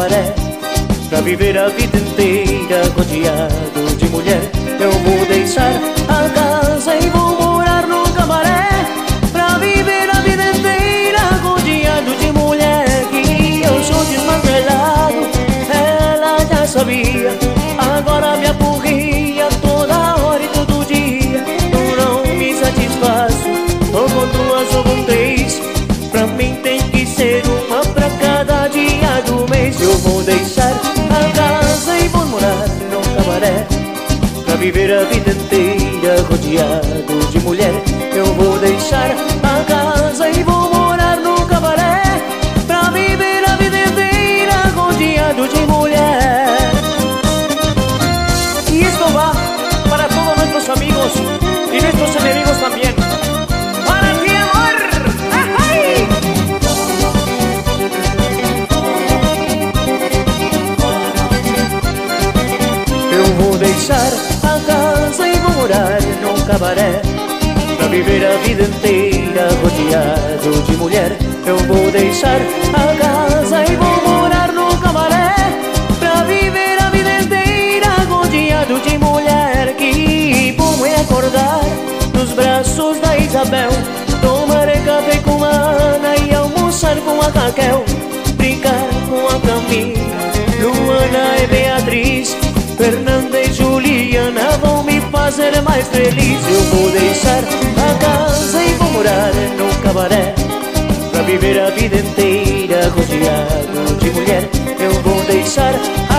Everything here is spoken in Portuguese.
cabaré. Pra viver a vida inteira rodeado de mulher. Eu vou deixar a casa e vou morar no cabaré. Pra viver a vida inteira rodeado de mulher. Que eu sou desmantelado, ela já sabia. Agora me apurria toda hora e todo dia. Eu não me satisfaço, tô com duas ou com três. Pra mim tem que ser uma pra cada dia do mês. Eu vou deixar a casa e vou morar no cabaré. Pra viver a vida inteira rodeado de mulher. Eu vou deixar a casa e vou morar no cabaré. Pra viver a vida inteira rodeado de mulher. Y esto va para todos nuestros amigos y nuestros enemigos también. ¡Para ti, amor! ¡Ay! Eu vou deixar a casa e vou morar num cabaré. Pra viver a vida inteira rodeado de mulher. Eu vou deixar a casa e vou morar num cabaré. Pra viver a vida inteira rodeado de mulher. Que bom é acordar nos braços da Isabel, tomar café com a Ana e almoçar com a Raquel, brincar com a Camila, Luana e Beatriz, Fernanda e Juliana vão me fazer mais feliz. Eu vou deixar a casa e vou morar no cabaré. Pra viver a vida inteira rodeado de mulher. Eu vou deixar a